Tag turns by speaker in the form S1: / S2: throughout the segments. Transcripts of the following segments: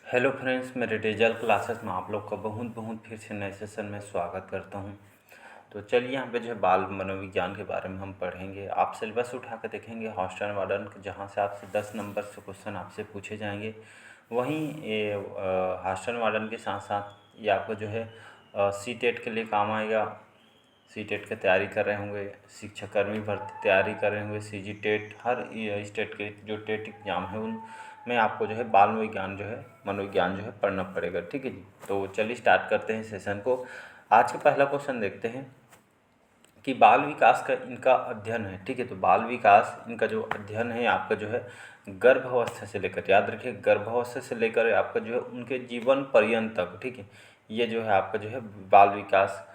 S1: Hello friends, मेरे digital classes में आप लोग का बहुत बहुत फिर से नए सेशन में स्वागत करता हूं। तो चलिए यहाँ पे जो है बाल मनोविज्ञान के बारे में हम पढ़ेंगे। आप सिलेबस उठा कर देखेंगे हॉस्टल वार्डन, जहाँ से आपसे 10 नंबर से क्वेश्चन आपसे पूछे जाएंगे। वहीं ये हॉस्टल वार्डन के साथ साथ ये आपको जो है सी टेट के लिए काम आएगा। सी टेट की तैयारी कर रहे होंगे, शिक्षाकर्मी भर्ती तैयारी कर रहे होंगे, सी जी टेट, हर स्टेट के जो टेट एग्ज़ाम है उनमें आपको जो है बाल विज्ञान जो है मनोविज्ञान जो है पढ़ना पड़ेगा। ठीक है जी। तो चलिए स्टार्ट करते हैं सेशन को। आज का पहला क्वेश्चन देखते हैं कि बाल विकास का इनका अध्ययन है। ठीक है, तो बाल विकास इनका जो अध्ययन है आपका जो है गर्भावस्था से लेकर, याद रखिए, गर्भावस्था से लेकर आपका जो है उनके जीवन पर्यंत तक। ठीक है, ये जो है आपका जो है बाल विकास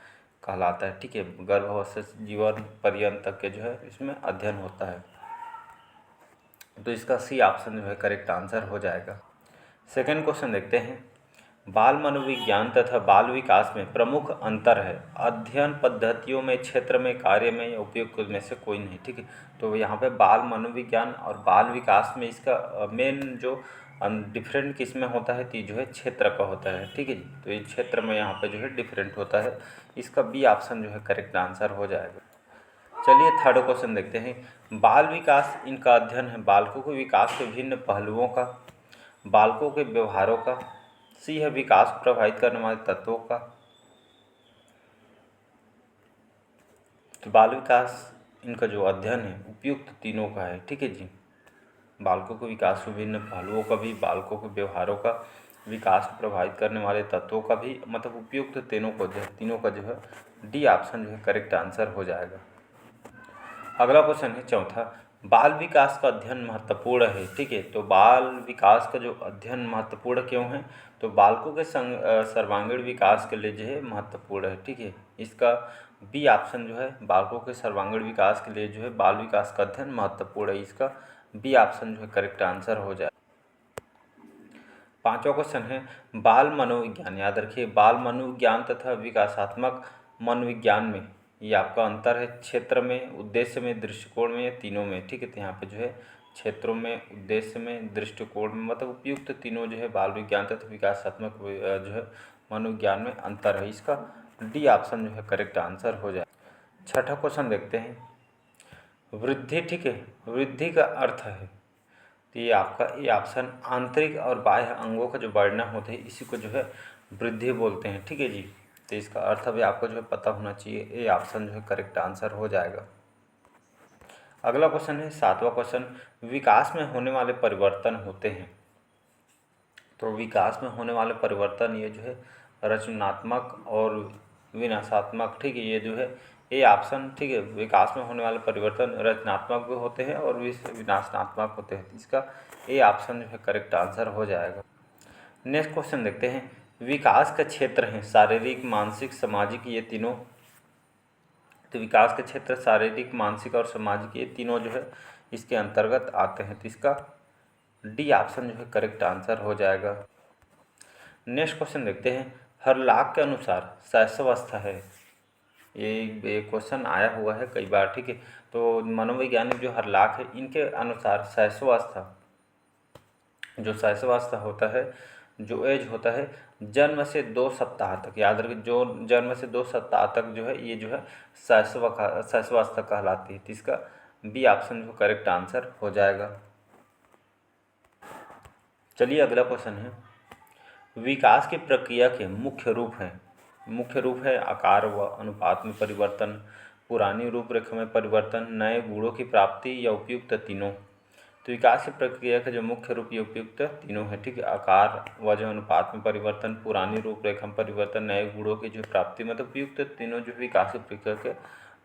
S1: कहलाता है। ठीक है, गर्भावस्था से जीवन पर्यंत तक के जो है इसमें अध्ययन होता है। तो इसका सी ऑप्शन जो है करेक्ट आंसर हो जाएगा। सेकंड क्वेश्चन देखते हैं, बाल मनोविज्ञान तथा बाल विकास में प्रमुख अंतर है। अध्ययन पद्धतियों में, क्षेत्र में, कार्य में या उपयोग में से कोई नहीं। ठीक है, तो यहाँ पे बाल मनोविज्ञान और बाल विकास में इसका मेन जो डिफरेंट किस में होता है, तो जो है क्षेत्र का होता है। ठीक है जी, तो ये क्षेत्र में यहाँ पे जो है डिफरेंट होता है। इसका बी ऑप्शन जो है करेक्ट आंसर हो जाएगा। चलिए थर्ड क्वेश्चन देखते हैं, बाल विकास इनका अध्ययन है बालकों के विकास के विभिन्न पहलुओं का, बालकों के व्यवहारों का, सी है विकास को प्रभावित करने वाले तत्वों का। तो बाल विकास इनका जो अध्ययन है उपयुक्त तीनों का है। ठीक है जी, बालकों के विकास के विभिन्न पहलुओं का भी, बालकों के व्यवहारों का, विकास को प्रभावित करने वाले तत्वों का भी, मतलब उपयुक्त तीनों का जो है डी ऑप्शन जो है करेक्ट आंसर हो जाएगा। अगला क्वेश्चन है चौथा, बाल विकास का अध्ययन महत्वपूर्ण है। ठीक है, तो बाल विकास का जो अध्ययन महत्वपूर्ण क्यों है, तो बालकों के सर्वांगीण विकास के लिए जो है महत्वपूर्ण है। ठीक है, इसका बी ऑप्शन जो है बालकों के सर्वांगीण विकास के लिए जो है बाल विकास का अध्ययन महत्वपूर्ण है। इसका बी ऑप्शन जो है करेक्ट आंसर हो जाए। पांचवा क्वेश्चन है, बाल मनोविज्ञान, याद रखिए, बाल मनोविज्ञान तथा विकासात्मक मनोविज्ञान में ये आपका अंतर है। क्षेत्र में, उद्देश्य में, दृष्टिकोण में, या तीनों में। ठीक है, तो यहाँ पे जो है क्षेत्रों में, उद्देश्य में, दृष्टिकोण में, मतलब उपयुक्त तीनों जो है बाल विज्ञान तथा विकासात्मक जो है मनोविज्ञान में अंतर है। इसका डी ऑप्शन जो है करेक्ट आंसर हो जाए। छठा क्वेश्चन देखते हैं, वृद्धि। ठीक है, वृद्धि का अर्थ है, तो ये आपका ये ऑप्शन आंतरिक और बाह्य अंगों का जो वर्णन होते हैं इसी को जो है वृद्धि बोलते हैं। ठीक है जी, तो इसका अर्थ भी आपको जो है पता होना चाहिए। ये ऑप्शन जो है करेक्ट आंसर हो जाएगा। अगला क्वेश्चन है सातवां क्वेश्चन, विकास में होने वाले परिवर्तन होते हैं। तो विकास में होने वाले परिवर्तन ये जो है रचनात्मक और विनाशात्मक। ठीक है, ये जो है ये ऑप्शन, ठीक है, विकास में होने वाले परिवर्तन रचनात्मक भी होते हैं और विनाशात्मक होते हैं। इसका ये ऑप्शन जो है करेक्ट आंसर हो जाएगा। नेक्स्ट क्वेश्चन देखते हैं, विकास का क्षेत्र है शारीरिक, मानसिक, सामाजिक, ये तीनों। तो विकास के क्षेत्र शारीरिक, मानसिक और सामाजिक, ये तीनों जो है इसके अंतर्गत आते हैं। तो इसका डी ऑप्शन जो है करेक्ट आंसर हो जाएगा। नेक्स्ट क्वेश्चन देखते हैं, हरलाख के अनुसार शैशवावस्था है। ये क्वेश्चन आया हुआ है कई बार। ठीक है, तो मनोवैज्ञानिक जो हरलाख है इनके अनुसार शैशवावस्था, जो शैशवावस्था होता है, जो एज होता है जन्म से 2 सप्ताह तक, याद रखिए, जो जन्म से 2 सप्ताह तक जो है ये जो है शैशवावस्था कहलाती है। तो इसका बी ऑप्शन जो करेक्ट आंसर हो जाएगा। चलिए अगला क्वेश्चन है, विकास की प्रक्रिया के मुख्य रूप है आकार व अनुपात में परिवर्तन, पुरानी रूपरेखा में परिवर्तन, नए गुणों की प्राप्ति या उपयुक्त तीनों। तो विकास की प्रक्रिया का जो मुख्य रूप, ये उपयुक्त तीनों है। ठीक है, आकार व जो अनुपात में परिवर्तन, पुरानी रूपरेखा में परिवर्तन, नए गुणों की जो प्राप्ति, मतलब उपयुक्त तीनों जो विकास की प्रक्रिया के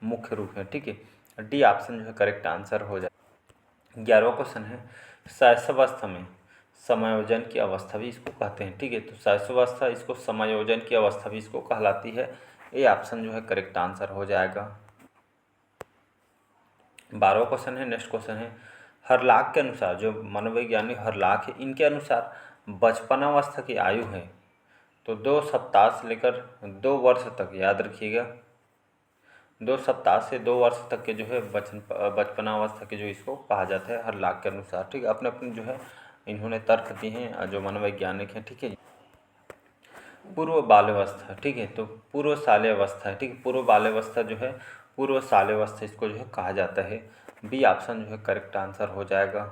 S1: मुख्य रूप है। ठीक है, डी ऑप्शन जो है करेक्ट आंसर हो जाए। 11वां क्वेश्चन है, शैशवावस्था में समायोजन की अवस्था भी इसको कहते हैं। ठीक है, तो शैशवावस्था इसको समायोजन की अवस्था भी इसको कहलाती है। ये ऑप्शन जो है करेक्ट आंसर हो जाएगा। 12वां क्वेश्चन है, नेक्स्ट क्वेश्चन है, हरलाख के अनुसार, जो मनोवैज्ञानिक हरलाख है इनके अनुसार बचपनावस्था की आयु है तो 2 सप्ताह से लेकर 2 वर्ष तक, याद रखिएगा, 2 सप्ताह से 2 वर्ष तक के जो है बचपनावस्था के जो इसको कहा जाता है हरलाख के अनुसार। ठीक है, अपने अपने जो है इन्होंने तर्क दिए हैं जो मनोवैज्ञानिक हैं, ठीक है। पूर्व बाल्यावस्था, ठीक है, तो पूर्व शालेयावस्था है, ठीक है। पूर्व बाल्यावस्था जो है, पूर्व शालेयावस्था इसको जो है कहा जाता है। बी ऑप्शन जो है करेक्ट आंसर हो जाएगा।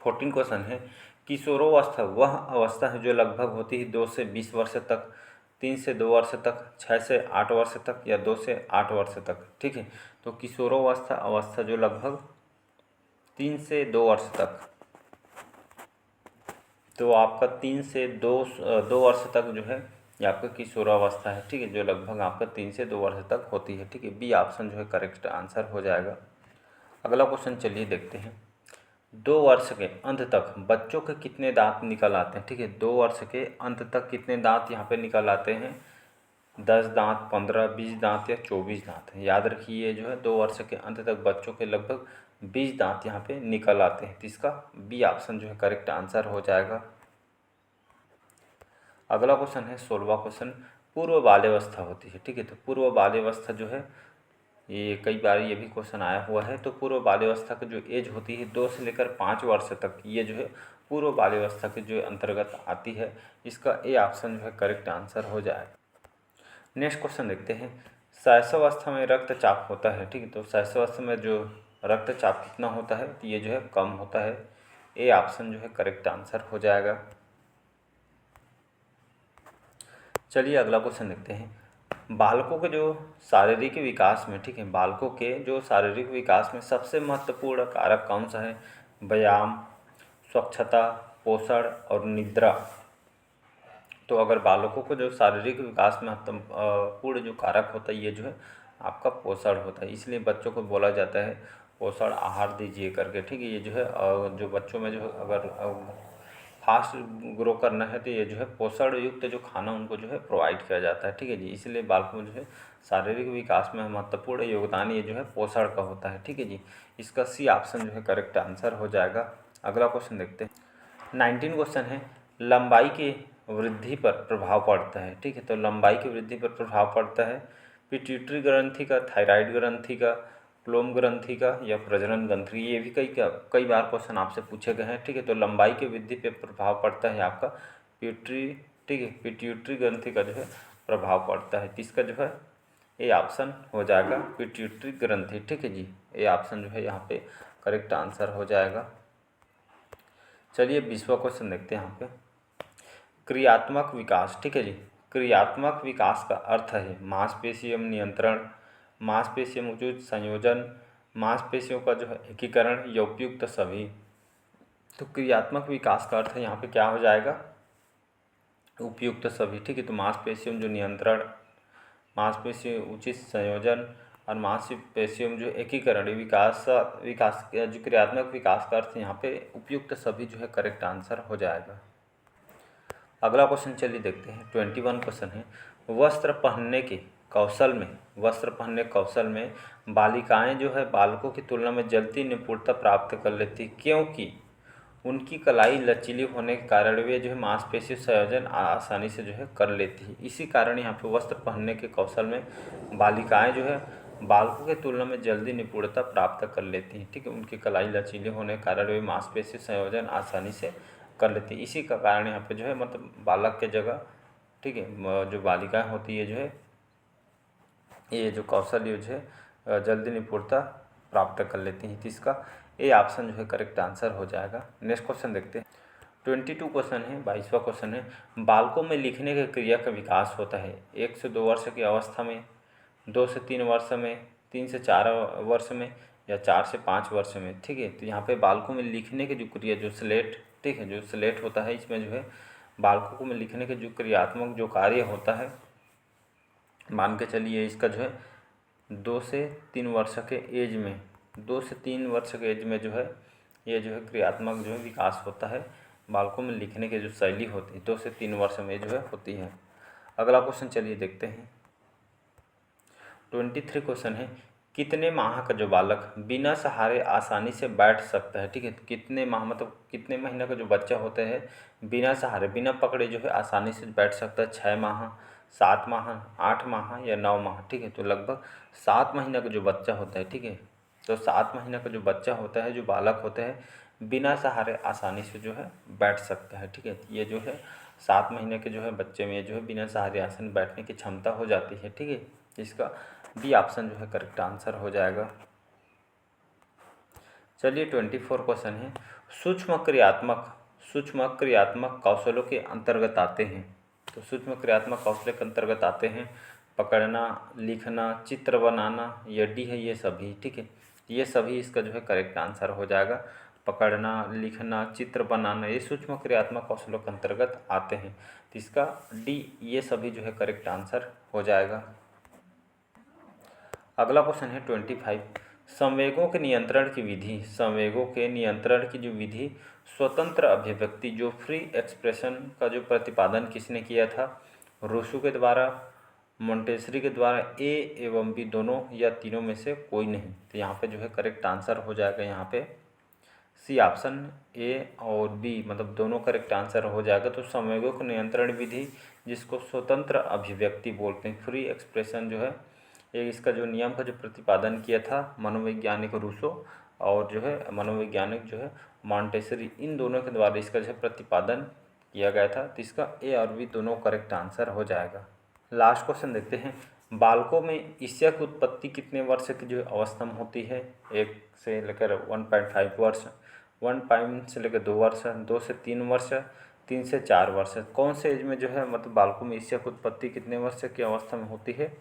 S1: 14 क्वेश्चन है, किशोरावस्था वह अवस्था है जो लगभग होती है 2 से 20 वर्ष तक, 3 से 2 वर्ष तक, 6 से 8 वर्ष तक या 2 से 8 वर्ष तक, ठीक है। तो किशोरावस्था अवस्था जो लगभग 3 से 2 वर्ष तक, तो आपका 3 से 2 वर्ष तक जो है ये आपका किशोरावस्था है, ठीक है, जो लगभग आपका 3 से 2 वर्ष तक होती है, ठीक है। बी ऑप्शन जो है करेक्ट आंसर हो जाएगा। अगला क्वेश्चन चलिए देखते हैं। 2 वर्ष के अंत तक बच्चों के कितने दांत निकल आते हैं, ठीक है। 2 वर्ष के अंत तक कितने दांत यहाँ पे निकल आते हैं? 10 दांत, 15, 20 दांत या 24 दांत है। याद रखिए जो है 2 वर्ष के अंत तक बच्चों के लगभग 20 दांत यहाँ पे निकल आते हैं, तो इसका बी ऑप्शन जो है करेक्ट आंसर हो जाएगा। अगला क्वेश्चन है 16वां क्वेश्चन, पूर्व बाल्यावस्था होती है, ठीक है। तो पूर्व बाल्यावस्था जो है ये कई बार ये भी क्वेश्चन आया हुआ है। तो पूर्व बाल्यावस्था की जो एज होती है 2 से लेकर 5 वर्ष तक, ये जो है पूर्व बाल्यावस्था के जो अंतर्गत आती है। इसका ए ऑप्शन जो है करेक्ट आंसर हो जाएगा। नेक्स्ट क्वेश्चन देखते हैं, शैशवावस्था में रक्तचाप होता है, ठीक है। तो शैशवावस्था में जो रक्तचाप कितना होता है, तो ये जो है कम होता है। ए ऑप्शन जो है करेक्ट आंसर हो जाएगा। चलिए अगला क्वेश्चन देखते हैं, बालकों के जो शारीरिक विकास में, ठीक है, बालकों के जो शारीरिक विकास में सबसे महत्वपूर्ण कारक कौन सा है? व्यायाम, स्वच्छता, पोषण और निद्रा। तो अगर बालकों को जो शारीरिक विकास में महत्वपूर्ण जो कारक होता है ये जो है आपका पोषण होता है, इसलिए बच्चों को बोला जाता है पोषण आहार दीजिए करके, ठीक है। ये जो है जो बच्चों में जो है अगर फास्ट ग्रो करना है तो ये जो है पोषण युक्त जो खाना उनको जो है प्रोवाइड किया जाता है, ठीक है जी। इसलिए बालकों में जो है शारीरिक विकास में महत्वपूर्ण योगदान ये जो है पोषण का होता है, ठीक है जी। इसका सी ऑप्शन जो है करेक्ट आंसर हो जाएगा। अगला क्वेश्चन देखते हैं। 19 क्वेश्चन है, लंबाई की वृद्धि पर प्रभाव पड़ता है, ठीक है। तो लंबाई की वृद्धि पर प्रभाव पड़ता है पिट्यूटरी ग्रंथि का, थायराइड ग्रंथि का, क्लोम ग्रंथि का या प्रजनन ग्रंथि। ये भी कई बार क्वेश्चन आपसे पूछे गए हैं, ठीक है। तो लंबाई की वृद्धि पे प्रभाव पड़ता है आपका पिट्यूटरी, ठीक है, पिट्यूटरी ग्रंथि का जो है प्रभाव पड़ता है। इसका जो है ए ऑप्शन हो जाएगा पिट्यूटरी ग्रंथि, ठीक है जी। ए ऑप्शन जो है यहाँ पे करेक्ट आंसर हो जाएगा। चलिए 20वां क्वेश्चन देखते हैं यहाँ पे, क्रियात्मक विकास, ठीक है जी। क्रियात्मक विकास का अर्थ है मांसपेशियों में नियंत्रण, मांसपेशियों में उचित संयोजन, मांसपेशियों का जो है एकीकरण या उपयुक्त सभी। तो क्रियात्मक विकास का अर्थ है यहाँ पे क्या हो जाएगा? उपयुक्त सभी, ठीक है। तो मांसपेशियों में जो नियंत्रण, मांसपेशियों उचित संयोजन और मांसपेशियों में जो एकीकरण, विकास विकास जो क्रियात्मक विकास का अर्थ यहाँ पे उपयुक्त सभी जो है करेक्ट आंसर हो जाएगा। अगला क्वेश्चन चलिए देखते हैं। 21 क्वेश्चन है, वस्त्र पहनने के कौशल में, वस्त्र पहनने कौशल में बालिकाएं जो है बालकों की तुलना में जल्दी निपुणता प्राप्त कर लेती, क्योंकि उनकी कलाई लचीली होने के कारण वे जो है मांसपेशी संयोजन आसानी से जो है कर लेती है। इसी कारण यहाँ पे वस्त्र पहनने के कौशल में बालिकाएं जो है बालकों की तुलना में जल्दी निपुणता प्राप्त कर लेती हैं, ठीक है। उनकी कलाई लचीली होने के कारण वे मांसपेशी संयोजन आसानी से कर लेती है। इसी का कारण यहाँ पे जो है मतलब बालक के जगह, ठीक है, जो बालिकाएं होती है जो है ये जो कौशल जो है जल्दी निपुणता प्राप्त कर लेती हैं। तो इसका ए ऑप्शन जो है करेक्ट आंसर हो जाएगा। नेक्स्ट क्वेश्चन देखते हैं। 22 क्वेश्चन है, 22वां क्वेश्चन है, बालकों में लिखने की क्रिया का विकास होता है 1 से 2 वर्ष की अवस्था में, 2 से 3 वर्ष में, 3 से 4 वर्ष में या 4 से 5 वर्ष में, ठीक है। तो यहाँ पे बालकों में लिखने की जो क्रिया जो स्लेट, ठीक है, जो स्लेट होता है इसमें जो है बालकों में लिखने के जो क्रियात्मक जो कार्य होता है, मान के चलिए इसका जो है 2 से 3 वर्ष के एज में, 2 से 3 वर्ष के एज में जो है ये जो है क्रियात्मक जो है विकास होता है बालकों में लिखने की जो शैली होती है 2 से 3 वर्ष में जो है होती है। अगला क्वेश्चन चलिए देखते हैं। 23 क्वेश्चन है, कितने माह का जो बालक बिना सहारे आसानी से बैठ सकता है, ठीक है। तो कितने माह मतलब कितने महीने का जो बच्चा होता है बिना सहारे, बिना पकड़े जो है आसानी से बैठ सकता है? 6 माह, 7 माह, 8 माह या 9 माह, ठीक है। तो लगभग 7 महीने का जो बच्चा होता है, ठीक है, तो 7 महीने का जो बच्चा होता है, जो बालक होता है, बिना सहारे आसानी से जो है बैठ सकता है। ठीक है, ये जो है 7 महीने के जो है बच्चे में जो है बिना सहारे आसन बैठने की क्षमता हो जाती है। ठीक है, इसका डी ऑप्शन जो है करेक्ट आंसर हो जाएगा। चलिए 24 क्वेश्चन है, सूक्ष्म क्रियात्मक कौशलों के अंतर्गत आते हैं। तो सूक्ष्म क्रियात्मक कौशल के अंतर्गत आते हैं पकड़ना, लिखना, चित्र बनाना, ये डी है ये सभी। ठीक है, ये सभी इसका जो है करेक्ट आंसर हो जाएगा। पकड़ना, लिखना, चित्र बनाना, ये सूक्ष्म क्रियात्मक कौशलों के अंतर्गत आते हैं, तो इसका डी ये सभी जो है करेक्ट आंसर हो जाएगा। अगला क्वेश्चन है 25, संवेगों के नियंत्रण की विधि। संवेगों के नियंत्रण की जो विधि, स्वतंत्र अभिव्यक्ति, जो फ्री एक्सप्रेशन का जो प्रतिपादन किसने किया था? रूसो के द्वारा, मोंटेसरी के द्वारा, ए एवं बी दोनों या तीनों में से कोई नहीं। तो यहाँ पे जो है करेक्ट आंसर हो जाएगा यहाँ पे सी ऑप्शन, ए और बी मतलब दोनों करेक्ट आंसर हो जाएगा। तो संवेगों के नियंत्रण विधि जिसको स्वतंत्र अभिव्यक्ति बोलते हैं, फ्री एक्सप्रेशन जो है, ये इसका जो नियम का जो प्रतिपादन किया था मनोवैज्ञानिक रूसो और जो है मनोवैज्ञानिक जो है मॉन्टेसरी, इन दोनों के द्वारा इसका जो है प्रतिपादन किया गया था। तो इसका ए और बी दोनों करेक्ट आंसर हो जाएगा। लास्ट क्वेश्चन देखते हैं, बालकों में ईर्ष्या की उत्पत्ति कितने वर्ष की जो अवस्था में होती है? 1 से लेकर 1.5 वर्ष, 1 से लेकर 2 वर्ष, 2 से 3 वर्ष, 3 से 4 वर्ष। कौन से एज में जो है मतलब बालकों में ईर्ष्या की उत्पत्ति कितने वर्ष की अवस्था में होती है?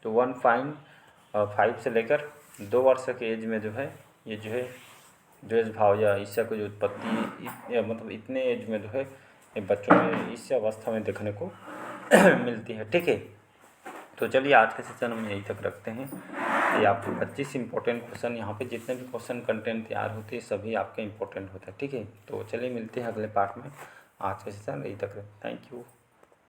S1: तो 1.5 से लेकर 2 वर्ष के एज में जो है ये जो है द्वेष भाव या ईर्ष्या की जो उत्पत्ति मतलब इतने एज में जो है ये बच्चों में ईर्ष्या अवस्था में देखने को मिलती है। ठीक है, तो चलिए आज के सेशन हम यहीं तक रखते हैं। ये आपके 25 इंपॉर्टेंट क्वेश्चन, यहाँ पे जितने भी क्वेश्चन कंटेंट तैयार होते हैं सभी आपके इंपॉर्टेंट होते हैं। ठीक है, तो चलिए मिलते हैं अगले पार्ट में। आज के सेशन यहीं तक रखते हैं। Thank you.